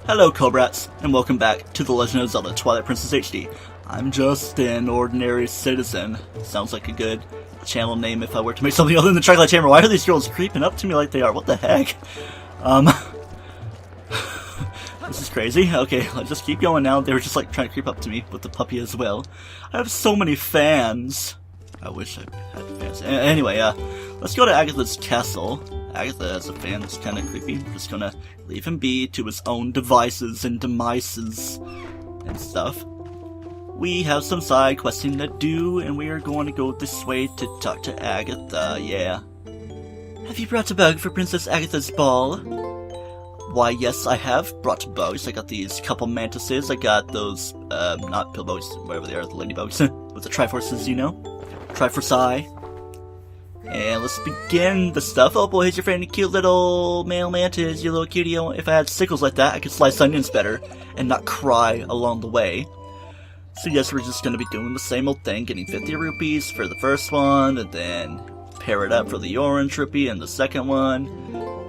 Hello Cobrats, and welcome back to The Legend of Zelda Twilight Princess HD. I'm just an ordinary citizen. Sounds like a good channel name if I were to make something other than TryclydeTamer. Why are these girls creeping up to me like they are? What the heck? This is crazy. Okay, let's just keep going now. They were just like trying to creep up to me with the puppy as well. I have so many fans. I wish I had fans. Anyway, let's go to Agathas Castle. Agatha has a fan that's kind of creepy. I'm just gonna leave him be to his own devices and demises and stuff. We have some side questing to do, and we are going to go this way to talk to Agatha, yeah. Have you brought a bug for Princess Agatha's ball? Why, yes, I have brought bugs. I got these couple mantises. I got those, not pill bugs, whatever they are, the ladybugs, with the Triforces, you know? Triforci. And let's begin the stuff. Oh boy, here's your friendly cute little male mantis, you little cutie. If I had sickles like that, I could slice onions better and not cry along the way. So yes, we're just going to be doing the same old thing, getting 50 rupees for the first one, and then pair it up for the orange rupee and the second one.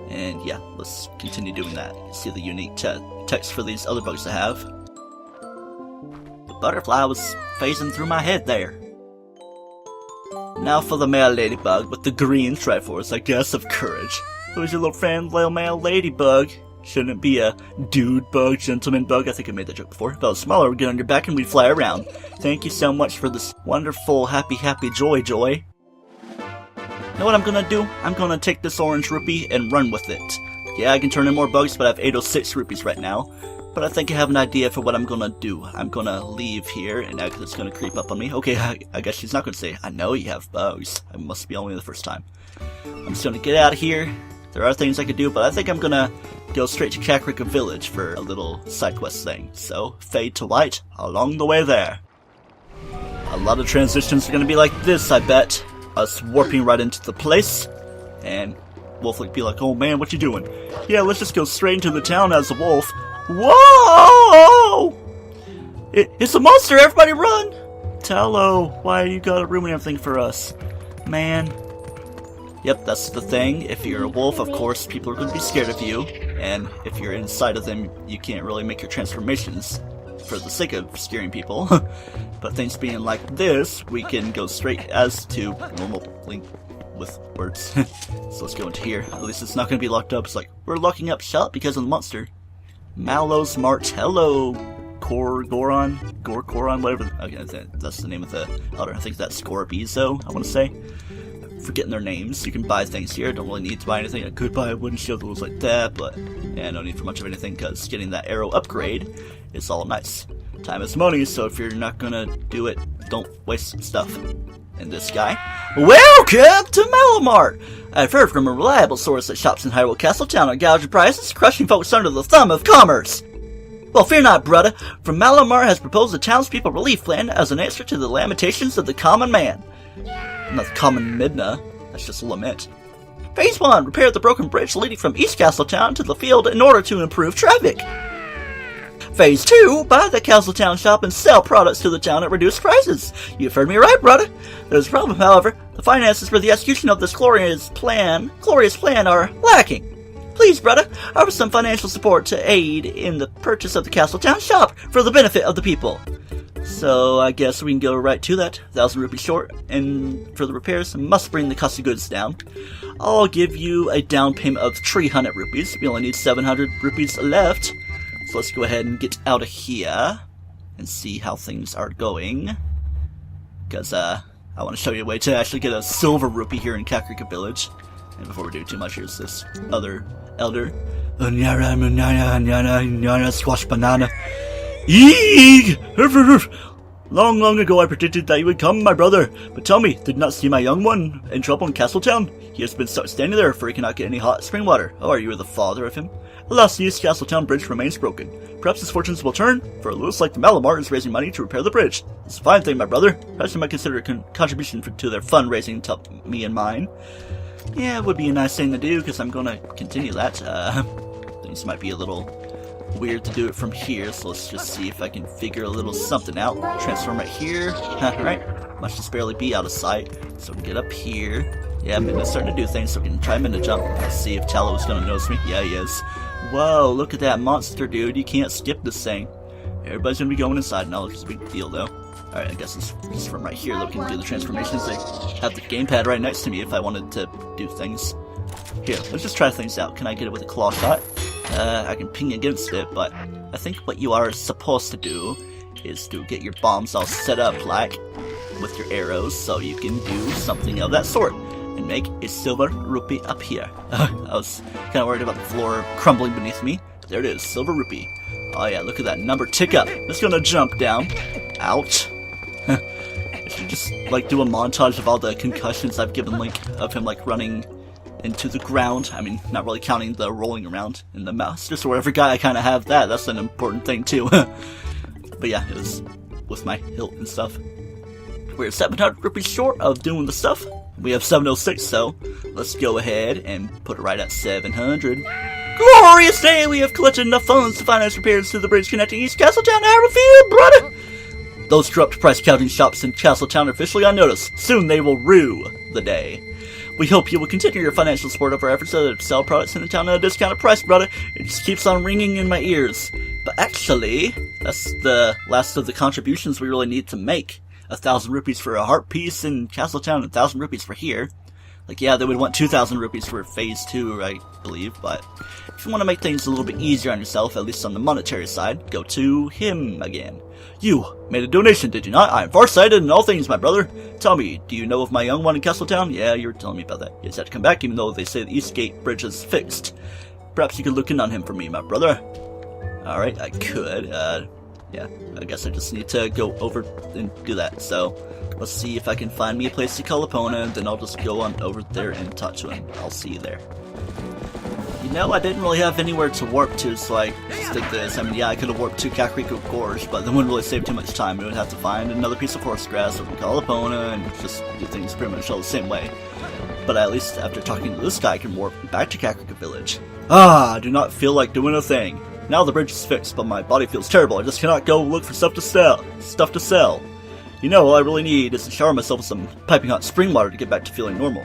And yeah, let's continue doing that. See the unique text for these other bugs to have. The butterfly was phasing through my head there. Now for the male ladybug with the green Triforce, I guess, of courage. Who's your little friend, little male ladybug? Shouldn't it be a dude bug, gentleman bug? I think I made that joke before. If I was smaller, we'd get on your back and we'd fly around. Thank you so much for this wonderful, happy joy. You know what I'm gonna do? I'm gonna take this orange rupee and run with it. Yeah, I can turn in more bugs, but I have 806 rupees right now. But I think I have an idea for what I'm gonna do. I'm gonna leave here, and Agatha's gonna creep up on me. Okay, I guess she's not gonna say, I know you have bugs. I must be only the first time. I'm just gonna get out of here. There are things I could do, but I think I'm gonna go straight to Kakariko Village for a little side quest thing. So, fade to white along the way there. A lot of transitions are gonna be like this, I bet. Us warping right into the place, and Wolf would be like, oh man, what you doing? Yeah, let's just go straight into the town as a wolf. Whoa! It's a monster! Everybody run! Tallow, why you gotta ruin everything for us? Man. Yep, that's the thing. If you're a wolf, of course, people are going to be scared of you. And if you're inside of them, you can't really make your transformations for the sake of scaring people. But things being like this, we can go straight as to normal link with words. So let's go into here. At least it's not going to be locked up. It's like, we're locking up shop because of the monster. Mallows Martello, Goron, whatever. Okay, that's the name of the elder. I think that's Scorpizo, I want to say. I'm forgetting their names. You can buy things here. Don't really need to buy anything. I could buy a wooden shield that was like that, but yeah, no need for much of anything because getting that arrow upgrade is all nice. Time is money, so if you're not gonna do it, don't waste stuff. And this guy, welcome to Malamart! I've heard from a reliable source that shops in Hyrule Castle town on gouging prices, crushing folks under the thumb of commerce. Well, fear not, brother, for Malamart has proposed a townspeople relief plan as an answer to the lamentations of the common man. Not the common midna, that's just a lament. Phase 1, repair the broken bridge leading from East Castle town to the field in order to improve traffic. Phase 2, buy the Castle Town shop and sell products to the town at reduced prices. You've heard me right, brother. There's a problem, however. The finances for the execution of this glorious plan are lacking. Please, brother, offer some financial support to aid in the purchase of the Castle Town shop for the benefit of the people. So I guess we can go right to that. 1,000 rupees short, and for the repairs, must bring the cost of goods down. I'll give you a down payment of 300 rupees. We only need 700 rupees left. So let's go ahead and get out of here and see how things are going. Because I want to show you a way to actually get a silver rupee here in Kakariko Village. And before we do too much, here's this other elder. Squash banana. Eek! Long ago I predicted that you would come, my brother. But tell me, did not see my young one in trouble in Castletown? He has been stuck standing there for he cannot get any hot spring water. Oh, are you the father of him? Alas, the East Castletown bridge remains broken. Perhaps his fortunes will turn, for it looks like the Malamart is raising money to repair the bridge. It's a fine thing, my brother. Perhaps you might consider a contribution to their fundraising to help me and mine. Yeah, it would be a nice thing to do, because I'm going to continue that. Things might be a little weird to do it from here, so let's just see if I can figure a little something out. Transform right here. Alright, must just barely be out of sight. So we can get up here. Yeah, Midna's starting to do things, so we can try Midna jump. Let's see if Tallow is going to notice me. Yeah, he is. Whoa, look at that monster, dude. You can't skip this thing. Everybody's gonna be going inside now, which is a big deal, though. Alright, I guess it's from right here that we can do the transformations. I have the gamepad right next to me if I wanted to do things. Here, let's just try things out. Can I get it with a claw shot? I can ping against it, but I think what you are supposed to do is to get your bombs all set up, like, with your arrows, so you can do something of that sort. And make a silver rupee up here. I was kind of worried about the floor crumbling beneath me. There it is, silver rupee. Oh yeah, look at that number tick up. It's gonna jump down. Ouch. I should just, like, do a montage of all the concussions I've given Link, of him, like, running into the ground. I mean, not really counting the rolling around in the Master Sword. Every guy I kind of have that. That's an important thing, too. But yeah, it was with my hilt and stuff. We're 700 rupees short of doing the stuff. We have 706, so let's go ahead and put it right at 700. Glorious day! We have collected enough funds to finance repairs to the bridge connecting East Castletown to Hyrule, brother! Those corrupt price counting shops in Castletown are officially on notice. Soon they will rue the day. We hope you will continue your financial support of our efforts to sell products in the town at a discounted price, brother. It just keeps on ringing in my ears. But actually, that's the last of the contributions we really need to make. 1,000 rupees for a heart piece in Castletown, 1,000 rupees for here. Like, yeah, they would want 2,000 rupees for phase 2, I believe, but if you want to make things a little bit easier on yourself, at least on the monetary side, go to him again. You made a donation, did you not? I am farsighted in all things, my brother. Tell me, do you know of my young one in Castletown? Yeah, you were telling me about that. You just have to come back, even though they say the East Gate Bridge is fixed. Perhaps you could look in on him for me, my brother. Alright, I could, yeah, I guess I just need to go over and do that, so let's see if I can find me a place to call opponent, then I'll just go on over there and talk to him. I'll see you there. You know, I didn't really have anywhere to warp to, so I just did this. I mean, yeah, I could have warped to Kakariko Gorge, but that wouldn't really save too much time. We would have to find another piece of horse grass, or call opponent, and just do things pretty much all the same way. But at least after talking to this guy, I can warp back to Kakariko Village. Ah, I do not feel like doing a thing. Now the bridge is fixed, but my body feels terrible. I just cannot go look for stuff to sell. You know, all I really need is to shower myself with some piping hot spring water to get back to feeling normal.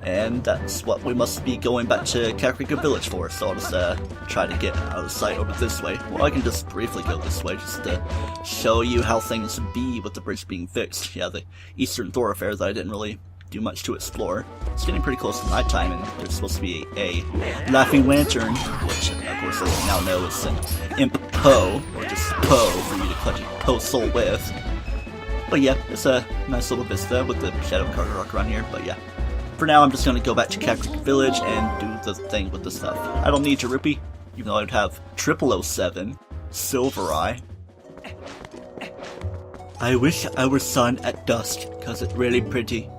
And that's what we must be going back to Kakariko Village for, so I'll just try to get out of sight over this way. Well, I can just briefly go this way, just to show you how things be with the bridge being fixed. Yeah, the eastern thoroughfare that I didn't really do much to explore. It's getting pretty close to nighttime, and there's supposed to be a laughing lantern, which, of course, as you now know, is an imp Poe, or just Poe, for you to clutch your Poe soul with. But yeah, it's a nice little vista with the shadow cargo rock around here, but yeah. For now, I'm just going to go back to Kakariko Village and do the thing with the stuff. I don't need your rupee, even though I'd have 007, Silver Eye. I wish I were sun at dusk, cause it's really pretty.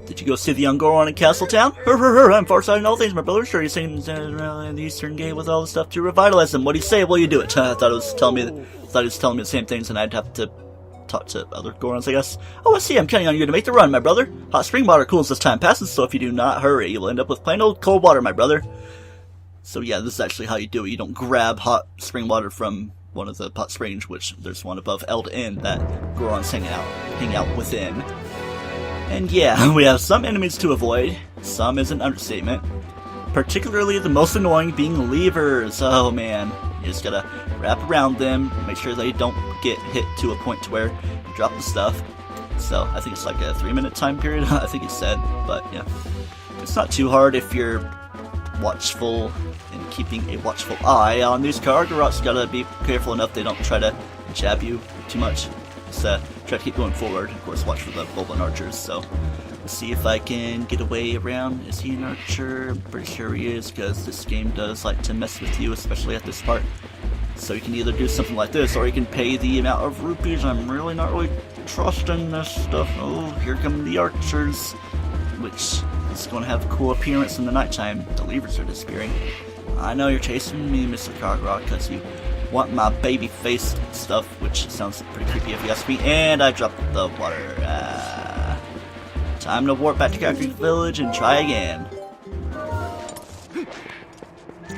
Did you go see the young Goron in Castletown? I'm farsighted in all things, my brother. Sure, you're saying the Eastern Gate with all the stuff to revitalize them. What do you say? Will you do it? I thought he was telling me the same things, and I'd have to talk to other Gorons, I guess. Oh, I see. I'm counting on you to make the run, my brother. Hot spring water cools as time passes, so if you do not hurry, you'll end up with plain old cold water, my brother. So yeah, this is actually how you do it. You don't grab hot spring water from one of the hot springs, which there's one above Elda Inn that Gorons hang out within. And yeah, we have some enemies to avoid. Some is an understatement. Particularly the most annoying being levers. Oh man, you just gotta wrap around them, make sure they don't get hit to a point to where you drop the stuff. So I think it's like a 3-minute time period, I think it said. But yeah, it's not too hard if you're watchful and keeping a watchful eye on these cargo rocks. Gotta be careful enough they don't try to jab you too much. Just try to keep going forward. Of course, watch for the Boban archers. So let's see if I can get away around. Is he an archer? I'm pretty sure he is, because this game does like to mess with you, especially at this part. So you can either do something like this, or you can pay the amount of rupees. I'm really not really trusting this stuff. Oh, here come the archers, which is going to have a cool appearance in the nighttime. The levers are disappearing. I know you're chasing me, Mr. Cogrock, because you want my baby face stuff, which sounds pretty creepy if you ask me. And I dropped the water. Time to warp back to Kakariko Village and try again.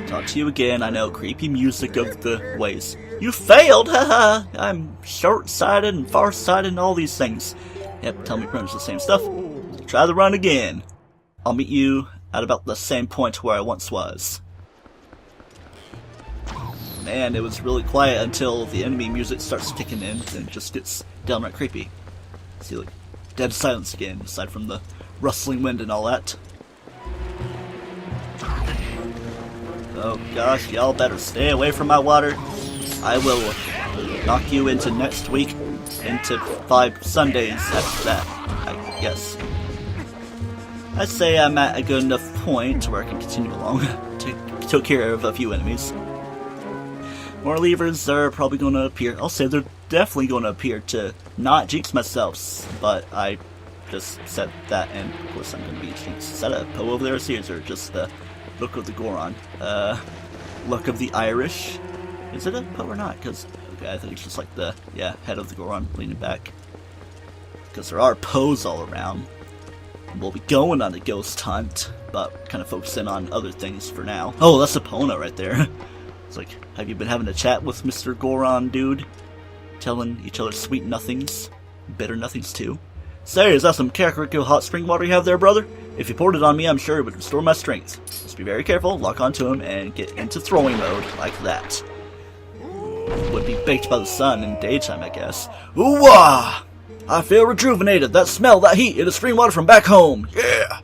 Talk to you again. I know, creepy music of the ways. You failed, haha! I'm short-sighted and far-sighted and all these things. Yep, tell me pretty much the same stuff. So try the run again. I'll meet you at about the same point where I once was. man, it was really quiet until the enemy music starts kicking in, and it just gets downright creepy. See, like, dead silence again, aside from the rustling wind and all that. Oh gosh, y'all better stay away from my water. I will knock you into next week, into 5 Sundays after that, I guess. I'd say I'm at a good enough point where I can continue along. Took care of a few enemies. More levers are probably going to appear. I'll say they're definitely going to appear to not jinx myself, but I just said that, and of course I'm going to be jinxed. Is that a Poe over there, or just the look of the Goron? Look of the Irish. Is it a Poe or not? Because okay, I think it's just like the head of the Goron leaning back. Because there are Poes all around. We'll be going on a ghost hunt, but kind of focusing on other things for now. Oh, that's Epona right there. It's like, have you been having a chat with Mr. Goron, dude? Telling each other sweet nothings, bitter nothings too. Say, is that some Kakariko hot spring water you have there, brother? If you poured it on me, I'm sure it would restore my strength. Just be very careful, lock onto him, and get into throwing mode like that. Would be baked by the sun in daytime, I guess. Ooh-wah! I feel rejuvenated. That smell, that heat, it is spring water from back home. Yeah!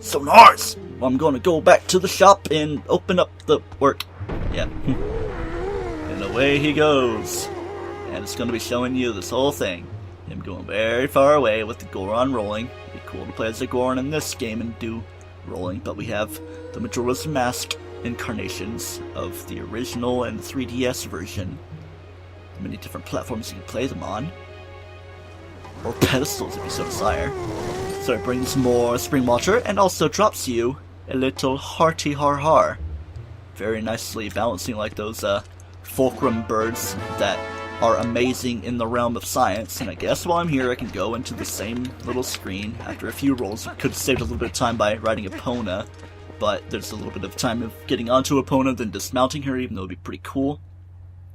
So nice! Well, I'm gonna go back to the shop and open up the work. Yeah. And away he goes. And it's gonna be showing you this whole thing. Him going very far away with the Goron rolling. It'd be cool to play as a Goron in this game and do rolling, but we have the Majora's Mask incarnations of the original and 3DS version. Many different platforms you can play them on. Or pedestals if you so desire. So it brings more spring water and also drops you a little hearty har. Very nicely balancing like those fulcrum birds that are amazing in the realm of science. And I guess while I'm here I can go into the same little screen after a few rolls. Could have saved a little bit of time by riding Epona, but there's a little bit of time of getting onto Epona then dismounting her, even though it would be pretty cool.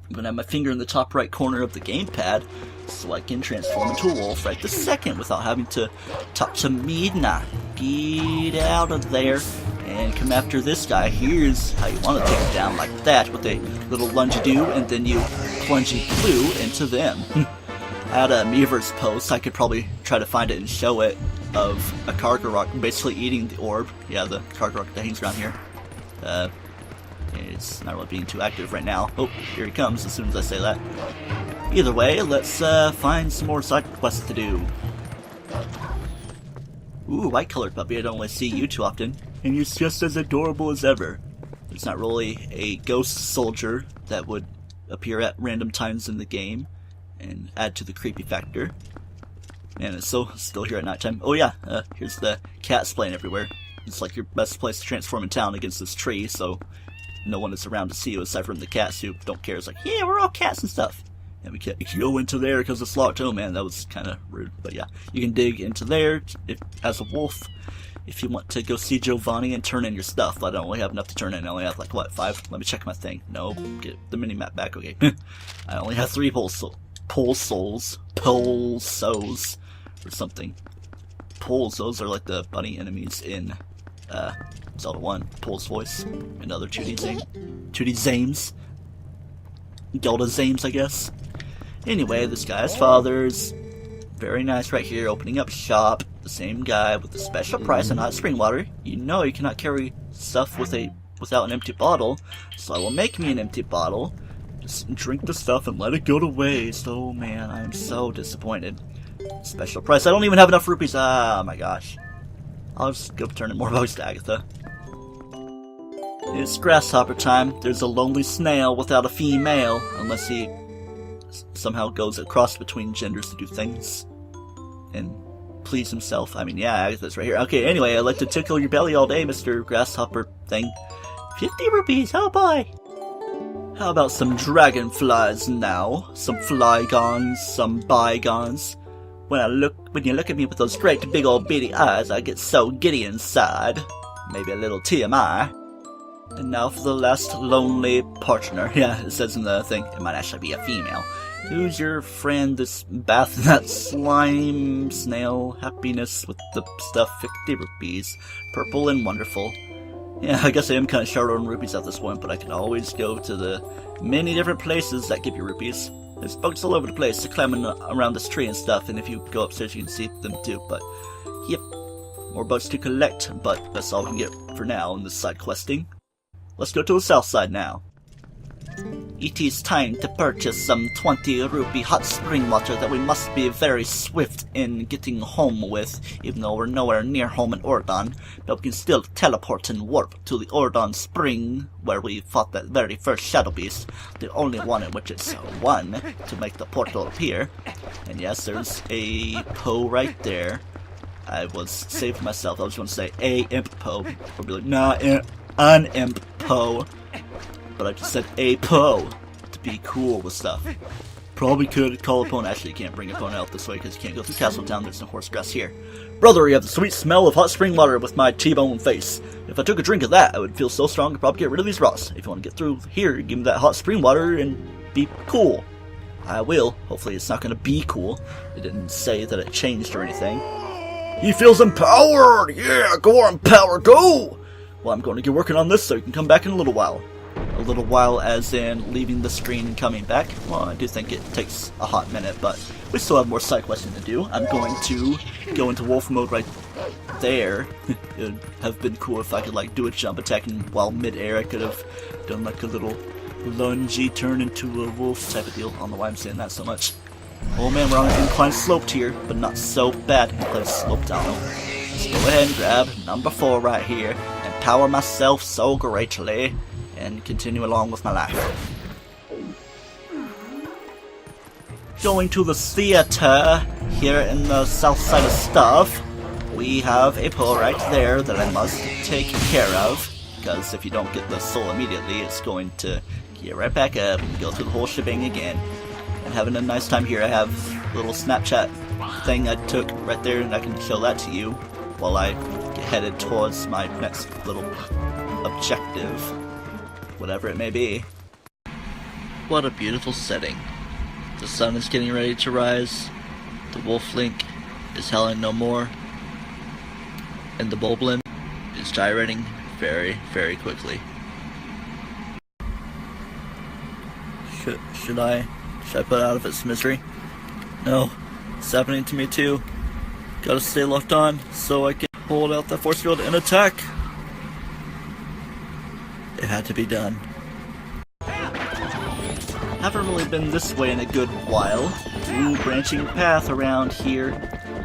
I'm going to have my finger in the top right corner of the gamepad, so I can transform into a wolf right this second without having to talk to Midna. Get out of there and come after this guy. Here's how you want to take him down, like that, with a little lunge-a-do, and then you plunge-a-blue into them. I had a Miiverse post, I could probably try to find it and show it, of a Kargarok basically eating the orb. Yeah, the Kargarok that hangs around here. It's not really being too active right now. Oh, here he comes as soon as I say that. Either way, let's find some more side quests to do. Ooh, white-colored puppy. I don't really see you too often. And he's just as adorable as ever. There's not really a ghost soldier that would appear at random times in the game and add to the creepy factor. And it's still here at nighttime. Oh yeah, here's the cats playing everywhere. It's like your best place to transform in town against this tree, so no one is around to see you aside from the cats who don't care. It's like, yeah, we're all cats and stuff. And we can't go into there because it's locked. Oh man, that was kind of rude. But yeah, you can dig into there as a wolf if you want to go see Giovanni and turn in your stuff. But I don't really have enough to turn in. I only have like, what, 5? Let me check my thing. No, get the mini-map back. Okay. I only have 3 pole souls, or something. Poles, those are like the bunny enemies in Zelda 1. Pole's voice. Another 2D Zames. Zelda Zames, I guess. Anyway, this guy's father's very nice right here, opening up shop. The same guy with the special price on hot spring water. You know you cannot carry stuff without an empty bottle, so I will make me an empty bottle. Just drink the stuff and let it go to waste. Oh man, I am so disappointed. Special price. I don't even have enough rupees. Ah, my gosh. I'll just go turn it more voice to Agatha. It's Grasshopper Time. There's a lonely snail without a female, unless he somehow goes across between genders to do things and please himself. I mean, yeah, Agatha's right here. Okay, anyway, I'd like to tickle your belly all day, Mr. Grasshopper thing. 50 rupees, oh boy! How about some dragonflies now? Some flygons, some bygones. When you look at me with those great big old beady eyes, I get so giddy inside. Maybe a little TMI. And now for the last lonely partner. Yeah, it says in the thing, it might actually be a female. Who's your friend, this bath in that slime snail happiness with the stuff, 50 rupees. Purple and wonderful. Yeah, I guess I am kind of short on rupees at this point, but I can always go to the many different places that give you rupees. There's bugs all over the place, they're climbing around this tree and stuff, and if you go upstairs you can see them too, but yep, more bugs to collect, but that's all we can get for now in this side questing. Let's go to the south side now. It is time to purchase some 20 rupee hot spring water that we must be very swift in getting home with, even though we're nowhere near home in Ordon, but we can still teleport and warp to the Ordon spring where we fought that very first shadow beast, the only one in which it's one to make the portal appear. And yes, there's a Poe right there. I was saving myself, I was going to say a imp Poe, or be like, nah, an imp Poe. But I just said a Poe to be cool with stuff. Probably could call a Poe. Actually, you can't bring a Poe out this way because you can't go through Castle Town. There's no horse grass here. Brother, you have the sweet smell of hot spring water with my T-bone face. If I took a drink of that, I would feel so strong I'd probably get rid of these rocks. If you want to get through here, give me that hot spring water and be cool. I will. Hopefully it's not going to be cool. It didn't say that it changed or anything. He feels empowered! Yeah, go on, power, go! Well, I'm going to get working on this so you can come back in a little while. A little while as in leaving the screen and coming back. Well, I do think it takes a hot minute, but we still have more side questing to do. I'm going to go into wolf mode right there. It would have been cool if I could like do a jump attack and while mid-air I could have done like a little lungy turn into a wolf type of deal. I don't know why I'm saying that so much. Oh man, we're on an incline slope here, but not so bad. Incline slope down. Let's go ahead and grab number 4 right here and power myself so greatly. And continue along with my life. Going to the theater here in the south side of stuff. We have a Poe right there that I must take care of. Because if you don't get the soul immediately, it's going to get right back up and go through the whole shebang again. And having a nice time here. I have a little Snapchat thing I took right there, and I can show that to you while I get headed towards my next little objective. Whatever it may be. What a beautiful setting. The sun is getting ready to rise. The wolf link is howling no more. And the boblin is gyrating very, very quickly. Should I put out of its misery? No. It's happening to me too. Gotta stay locked on so I can hold out that force field and attack. It had to be done. Haven't really been this way in a good while. Ooh, branching path around here.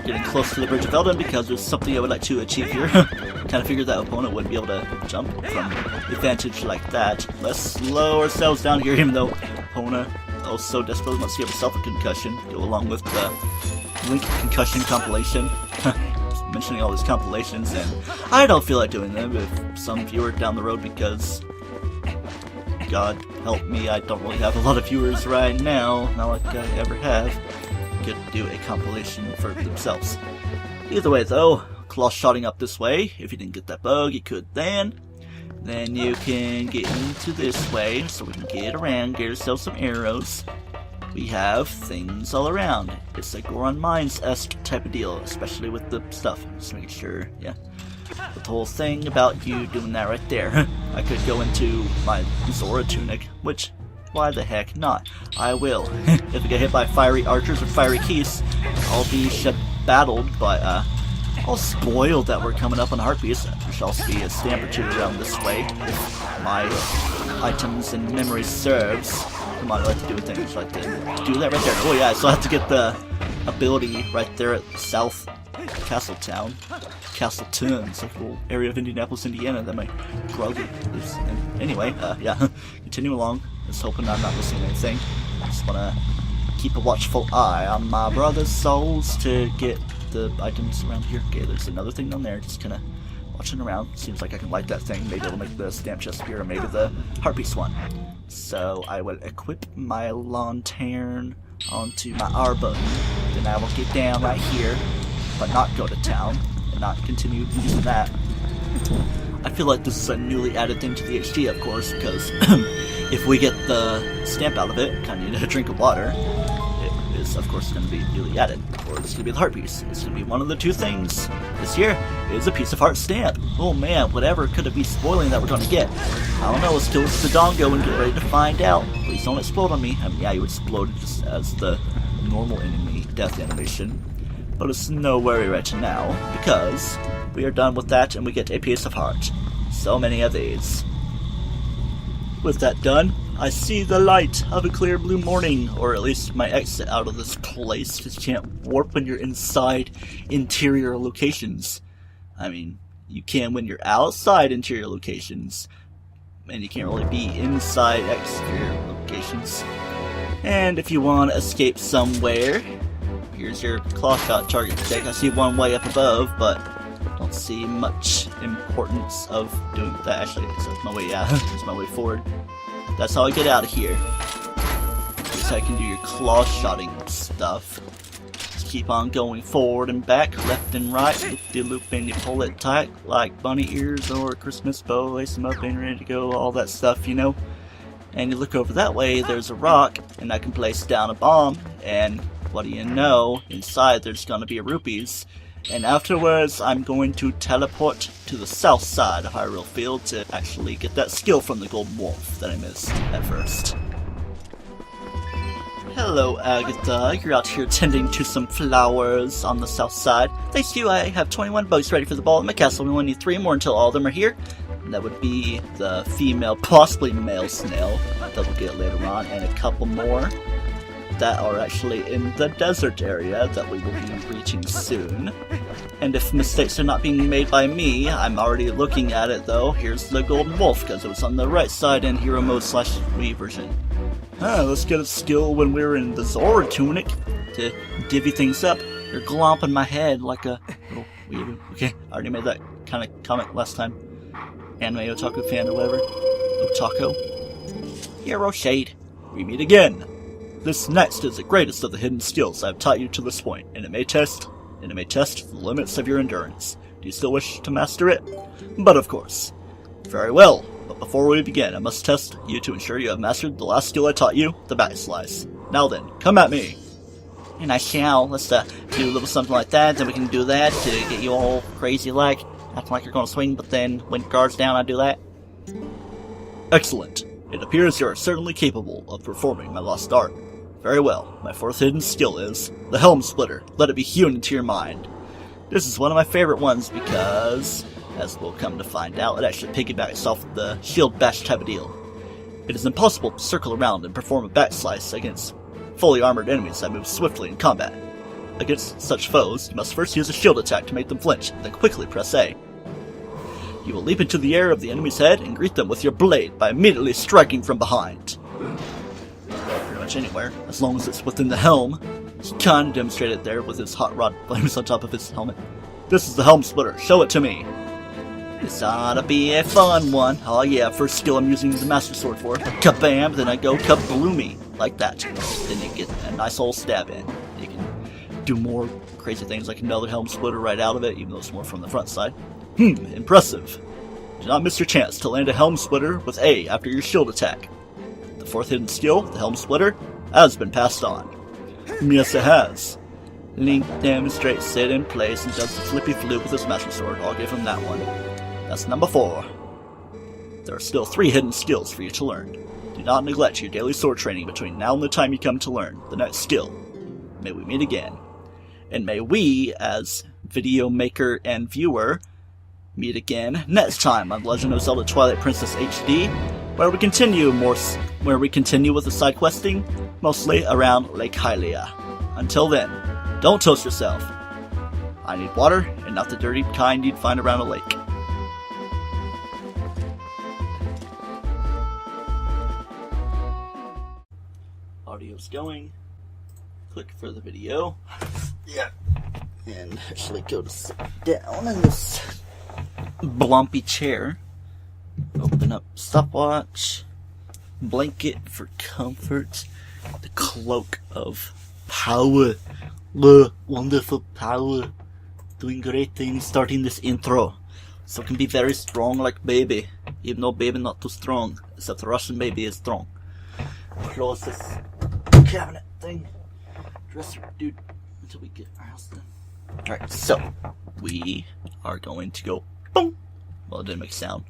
Getting close to the Bridge of Eldon because there's something I would like to achieve here. Kind of figured that opponent wouldn't be able to jump from the advantage like that. Let's slow ourselves down here, even though opponent so desperately wants to give himself a concussion. Go along with the Link concussion compilation. Mentioning all these compilations, and I don't feel like doing them if some viewer down the road, because God help me, I don't really have a lot of viewers right now, not like I ever have, could do a compilation for themselves. Either way though, claw shotting up this way. If you didn't get that bug, you could then you can get into this way, so we can get around, get ourselves some arrows. We have things all around. It's a Goron Mines-esque type of deal, especially with the stuff. Just making sure, yeah. But the whole thing about you doing that right there. I could go into my Zora tunic, which, why the heck not? I will. If I get hit by fiery archers or fiery keys, I'll be battled, but all spoiled that we're coming up on Heartbeats. There shall also be a stamp or two around this way, if my items and memory serves. Come on, I like to do things like to do that right there. Oh yeah, so I have to get the ability right there at South Castle Town. Castleton, it's like a little area of Indianapolis, Indiana that my brother lives in. Anyway, yeah, continue along. Just hoping I'm not missing anything. Just wanna keep a watchful eye on my brother's souls to get the items around here. Okay, there's another thing down there, just kinda watching around. Seems like I can light that thing. Maybe it'll make the stamp chest appear, or maybe the Heartbeast one. So I will equip my lantern onto my R button. Then I will get down right here, but not go to town, and not continue using that. I feel like this is a newly added thing to the HD, of course, because if we get the stamp out of it, kind of need a drink of water. It is, of course, going to be newly added, or it's going to be the heart piece. It's going to be one of the two things. This here is a piece of heart stamp. Oh man, whatever could it be spoiling that we're going to get? I don't know, let's kill the Dongo and get ready to find out. Please don't explode on me. I mean, yeah, you exploded just as the normal enemy death animation. But it's no worry right now, because we are done with that and we get a piece of heart. So many of these. With that done, I see the light of a clear blue morning, or at least my exit out of this place, because you can't warp when you're inside interior locations. I mean, you can when you're outside interior locations, and you can't really be inside exterior locations. And if you want to escape somewhere, here's your claw shot target deck. I see one way up above, but don't see much importance of doing that. Actually, it's my way, yeah, it's my way forward. That's how I get out of here. Guess I can do your claw shotting stuff. Just keep on going forward and back, left and right, loop de loop, and you pull it tight like bunny ears or a Christmas bow, lace them up and ready to go, all that stuff, you know. And you look over that way, there's a rock, and I can place down a bomb, and what do you know, inside there's gonna be rupees. And afterwards, I'm going to teleport to the south side of Hyrule Field to actually get that skill from the Golden Wolf that I missed at first. Hello, Agatha. You're out here tending to some flowers on the south side. Thanks to you, I have 21 bugs ready for the ball at my castle. We only need 3 more until all of them are here. And that would be the female, possibly male snail that we'll get later on, and a couple more that are actually in the desert area that we will be reaching soon. And if mistakes are not being made by me, I'm already looking at it though. Here's the Golden Wolf, because it was on the right side in Hero Mode / Wii version. Let's get a skill when we're in the Zora tunic to divvy things up. You're glomping my head like a little weirdo. Okay, I already made that kind of comment last time. Anime otaku fan or whatever. Otaku. Hero Shade. We meet again. This next is the greatest of the hidden skills I've taught you to this point, and it may test the limits of your endurance. Do you still wish to master it? But of course. Very well, but before we begin, I must test you to ensure you have mastered the last skill I taught you, the back slice. Now then, come at me! And I shall. Let's do a little something like that, then we can do that to get you all crazy like, acting like you're gonna swing, but then when guard's down I do that. Excellent. It appears you are certainly capable of performing my lost art. Very well, my 4th hidden skill is the Helm Splitter. Let it be hewn into your mind. This is one of my favorite ones because, as we'll come to find out, it actually piggybacks off the shield bash type of deal. It is impossible to circle around and perform a back slice against fully armored enemies that move swiftly in combat. Against such foes, you must first use a shield attack to make them flinch, then quickly press A. You will leap into the air of the enemy's head and greet them with your blade by immediately striking from behind. Anywhere, as long as it's within the helm. He kinda demonstrated there with his hot rod flames on top of his helmet. This is the Helm Splitter, show it to me. This ought to be a fun one. Oh yeah, first skill I'm using the Master Sword for. Kabam, then I go kabloomy, like that. Then you get a nice old stab in. You can do more crazy things like another Helm Splitter right out of it, even though it's more from the front side. Impressive. Do not miss your chance to land a Helm Splitter with A after your shield attack. The 4th hidden skill, the Helm Splitter, has been passed on. Yes, it has. Link demonstrates it in place and does the flippy flip with his Master Sword. I'll give him that one. That's number 4. There are still 3 hidden skills for you to learn. Do not neglect your daily sword training between now and the time you come to learn the next skill. May we meet again. And may we, as video maker and viewer, meet again next time on Legend of Zelda Twilight Princess HD, where we continue with the side questing, mostly around Lake Hylia. Until then, don't toast yourself. I need water, and not the dirty kind you'd find around a lake. Audio's going. Click for the video. Yeah. And actually go to sit down in this blumpy chair. Open up stopwatch, blanket for comfort, the cloak of power, the wonderful power, doing great things, starting this intro, so it can be very strong like baby, even though baby not too strong, except the Russian baby is strong. Close this cabinet thing, dresser, dude, until we get our house done. Alright, so we are going to go boom. Well, it didn't make a sound.